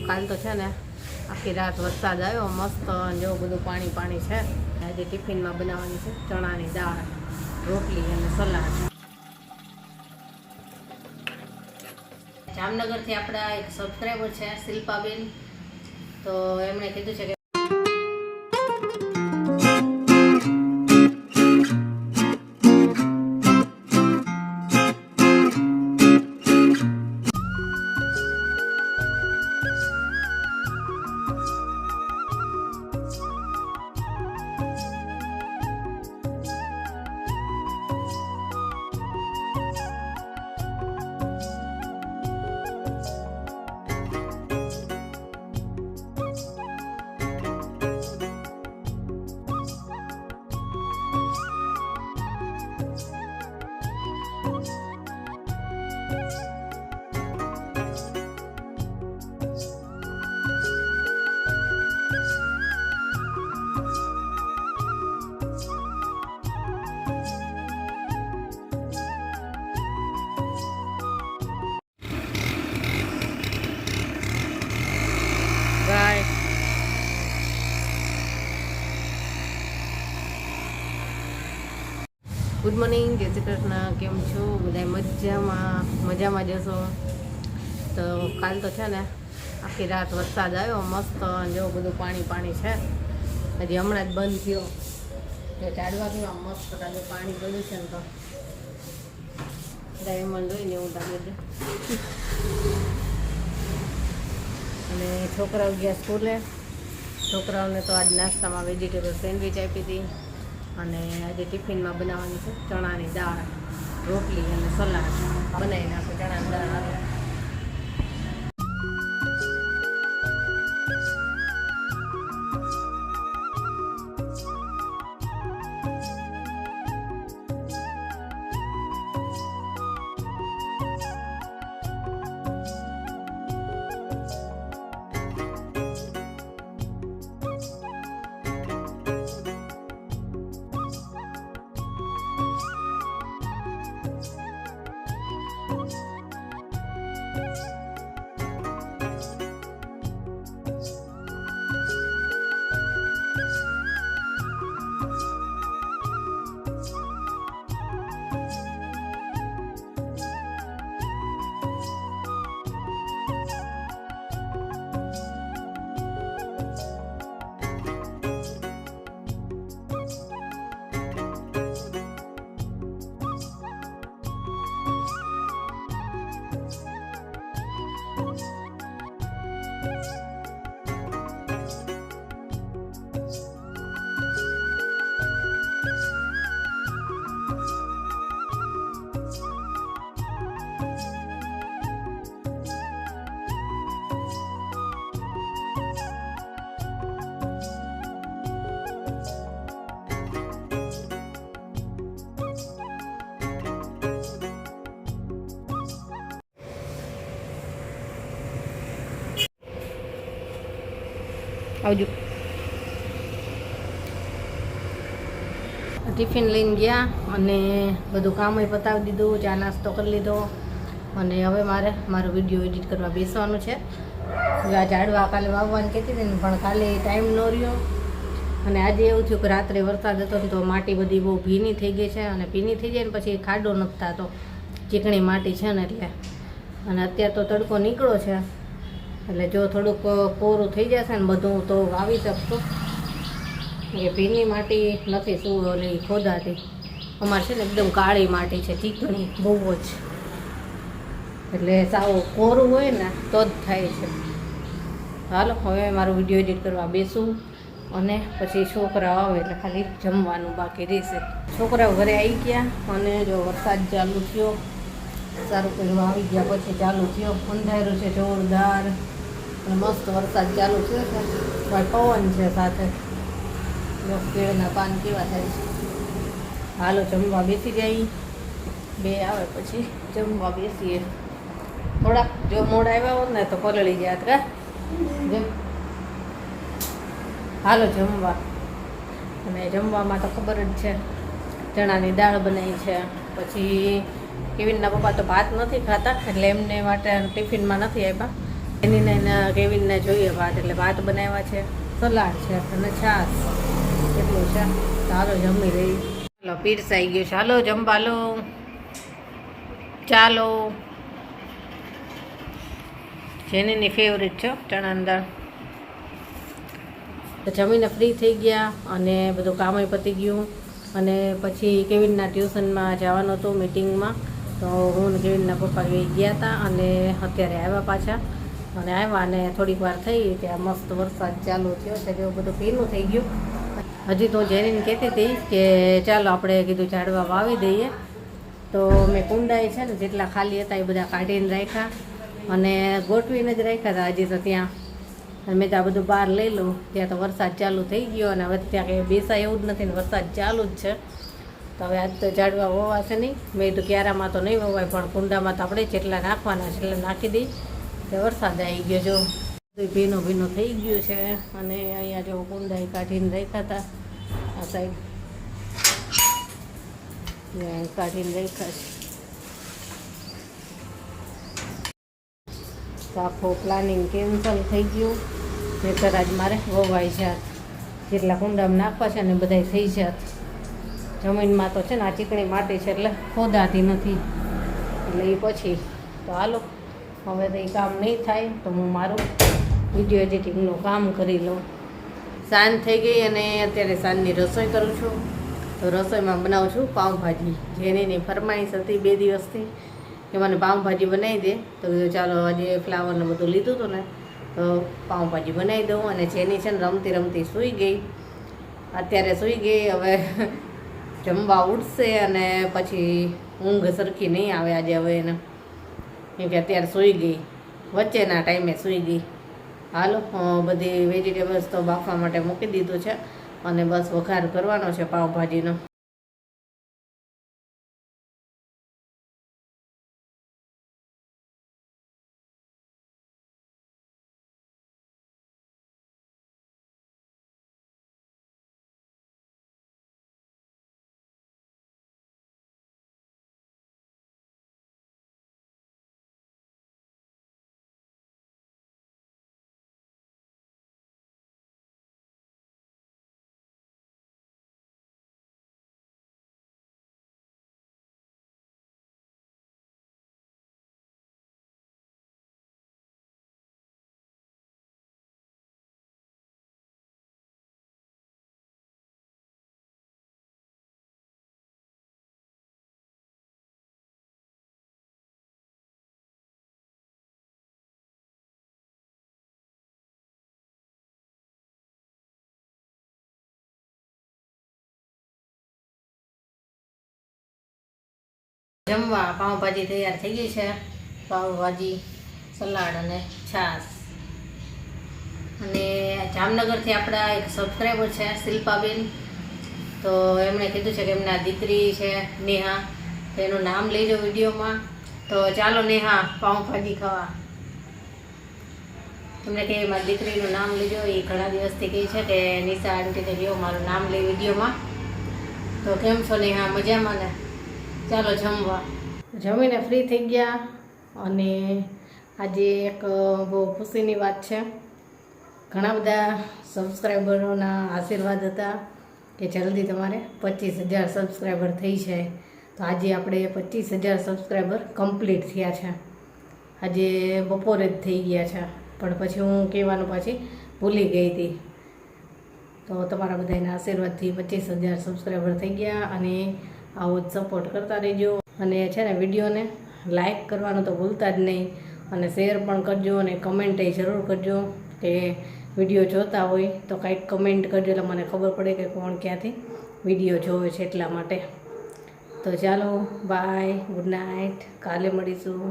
કાલ તો છે ને આખી રાત વરસાદ આવ્યો મસ્ત, જો બધું પાણી પાણી છે. આજે ટિફિનમાં બનાવવાની છે ચણાની દાળ, રોટલી અને સલાડ. જામનગરથી આપણા એક સબસ્ક્રાઈબર છે શિલ્પાબેન, તો એમણે કીધું છે કે બાય. ગુડ મોર્નિંગ, જય શ્રી કૃષ્ણ. કેમ છો બધા? મજામાં જશો. તો કાલ તો છે ને આખી રાત વરસાદ આવ્યો મસ્ત, જો બધું પાણી પાણી છે. હજી હમણાં જ બંધ થયો. જો ચાડવા કેવા મસ્ત તાજું પાણી પડ્યું છે ને, તો ડાયમંડ હોય ને એવું લાગે છે. અને છોકરાઓ ગયા સ્કૂલે. છોકરાઓને તો આજ નાસ્તામાં વેજીટેબલ સેન્ડવિચ આપી હતી. અને આજે ટિફિનમાં બનાવવાની છે ચણાની દાળ, રોટલી અને સલાડ. બનાવી નાખો ચણાની દાળ. આવજો. ટિફિન લઈને ગયા અને બધું કામ પતાવી દીધું, ચા નાસ્તો કરી લીધો. અને હવે મારો વિડીયો એડિટ કરવા બેસવાનું છે. આ ઝાડવા કાલે વાવવાનું કહેતી હતી ને, પણ કાલે ટાઈમ ન રહ્યો. અને આજે એવું થયું કે રાત્રે વરસાદ હતો તો માટી બધી બહુ ભીની થઈ ગઈ છે. અને ભીની થઈ જાય ને પછી ખાડો નથી થતો, ચીકણી માટી છે ને એટલે. અને અત્યારે તો તડકો નીકળો છે, એટલે જો થોડુંક કોરું થઈ જશે ને બધું તો વાવી શકશું. એ ભીની માટી નથી શું ઓલી ખોદાતી. અમારે છે ને એકદમ કાળી માટી છે, ચીકણી બહુ જ. એટલે સાવ કોરું હોય ને તો જ થાય છે. હાલો હવે મારો વિડીયો એડિટ કરવા બેસું. અને પછી છોકરાઓ આવે એટલે ખાલી જમવાનું બાકી રહેશે. છોકરાઓ ઘરે આવી ગયા અને જો વરસાદ ચાલુ થયો. સારું કર્યું આવી ગયા પછી ચાલુ થયો. અંધારું છે જોરદાર અને મસ્ત વરસાદ ચાલુ થયો છે. પવન છે સાથે. કેળના પાન કેવા થાય છે. હાલો જમવા બેસી જાય. બે આવે પછી જમવા બેસીએ. થોડાક જો મોડા આવ્યા હોત ને તો પલળી જાત કા. જેમ હાલો જમવા. અને જમવામાં તો ખબર જ છે, ચણાની દાળ બનાવી છે. પછી કેવિનના પપ્પા તો ભાત નથી ખાતા એટલે એમને માટે ટિફિનમાં નથી આપ્યા. એની કેવિનને જોઈએ ભાત, એટલે ભાત બનાવ્યા છે, સલાડ છે અને છાશ એટલું છે. ચાલો જમી રહી. ચાલો પીરસાઈ ગયું, ચાલો જમવા લો. ચાલો, જેનીની ફેવરિટ છે ચણાની દાળ. તો જમીને ફ્રી થઈ ગયા અને બધું કામ પતી ગયું. અને પછી કેવિનના ટ્યુશનમાં જવાનું હતું મિટિંગમાં, તો હું ને કેવિનના પપ્પા ગયા હતા અને અત્યારે આવ્યા પાછા. અને આવ્યા અને થોડીક વાર થઈ ત્યાં મસ્ત વરસાદ ચાલુ થયો છે, જેવું બધું ભીનું થઈ ગયું. હજી તો જેનીને કહેતી હતી કે ચાલો આપણે કીધું ઝાડવા વાવી દઈએ. તો મેં કુંડાઈ છે ને જેટલા ખાલી હતા એ બધા કાઢીને રાખ્યા અને ગોઠવીને જ રાખ્યા હતા હજી તો ત્યાં. અને મેં ત્યાં બધું બહાર લઈ લઉં, ત્યાં તો વરસાદ ચાલુ થઈ ગયો અને હવે ત્યાં કંઈ બેસાય એવું જ નથી ને વરસાદ ચાલુ જ છે. તો હવે આજ તો ઝાડવા વવાશે નહીં. મેં તો ક્યારામાં તો નહીં વવાય, પણ કુંડામાં તો આપણે જેટલા નાખવાના છે એટલે નાખી દઈ. તો વરસાદ આવી ગયો, જો ભીનું ભીનું થઈ ગયું છે. અને અહીંયા જો કુંડાઈ કાઢીને રાખ્યા હતા આ સાઈડ, કાઢીને રાખ્યા છે. તો આખું પ્લાનિંગ કેન્સલ થઈ ગયું. નહીંતર આજ મારે વવાઈ જાત, જેટલા કુંડામાં નાખવા છે ને બધા થઈ જાત. જમીનમાં તો છે ને આ ચીકણી માટી છે એટલે ખોદાતી નથી, એટલે એ પછી તો હાલો હવે તો એ કામ નહીં થાય તો હું મારું વિડીયો એડિટિંગનું કામ કરી લઉં. સાંજ થઈ ગઈ અને અત્યારે સાંજની રસોઈ કરું છું. તો રસોઈમાં બનાવું છું પાઉંભાજી. જેની ફરમાઈશ હતી 2 દિવસથી કે મને પાઉંભાજી બનાવી દે, તો ચાલો આજે ફ્લાવરને બધું લીધું હતું ને તો પાઉંભાજી બનાવી દઉં. અને જેની છે ને રમતી રમતી સૂઈ ગઈ, અત્યારે સૂઈ ગઈ. હવે જમવા ઉઠશે અને પછી ઊંઘ સરખી નહીં આવે આજે હવે એને, કેમ કે અત્યારે સૂઈ ગઈ, વચ્ચેના ટાઈમે સૂઈ ગઈ. હાલો બધી વેજીટેબલ્સ તો બાફવા માટે મૂકી દીધું છે અને બસ વઘાર કરવાનો છે પાઉંભાજીનો. જમવા પાઉંભાજી તૈયાર થઈ ગઈ છે. પાઉંભાજી, સલાડ અને છાશ. અને જામનગરથી આપણા એક સબસ્ક્રાઈબર છે શિલ્પાબેન, તો એમણે કીધું છે કે એમના દીકરી છે નેહા, તો એનું નામ લેજો વિડીયોમાં. તો ચાલો નેહા પાઉંભાજી ખાવા. એમને કહે મારી દીકરીનું નામ લેજો. એ ઘણા દિવસથી કહે છે કે નિશા આંટીને કહો મારું નામ લે વિડીયોમાં. તો કેમ છો નેહા, મજામાં ને? ચાલો જમવા. જમીને ફ્રી થઈ ગયા. અને આજે એક બહુ ખુશીની વાત છે. ઘણા બધા સબસ્ક્રાઈબરોના આશીર્વાદ હતા કે જલ્દી તમારે 25,000 સબસ્ક્રાઈબર થઈ જાય. તો આજે આપણે 25,000 સબસ્ક્રાઈબર કમ્પ્લીટ થયા છે. આજે બપોરે જ થઈ ગયા છે, પણ પછી હું કહેવાનું પાછી ભૂલી ગઈ હતી. તો તમારા બધાના આશીર્વાદથી 25,000 સબસ્ક્રાઈબર થઈ ગયા. અને આવો જ સપોર્ટ કરતા રહેજો. અને છે ને વિડીયોને લાઈક કરવાનું તો ભૂલતા જ નહીં, અને શેર પણ કરજો અને કમેન્ટ જરૂર કરજો કે વિડીયો જોતા હોય તો કાંઈક કમેન્ટ કરજો, એટલે મને ખબર પડે કે કોણ ક્યાંથી વિડીયો જોવે છે એટલા માટે. તો ચાલો બાય, ગુડ નાઇટ, કાલે મળીશું.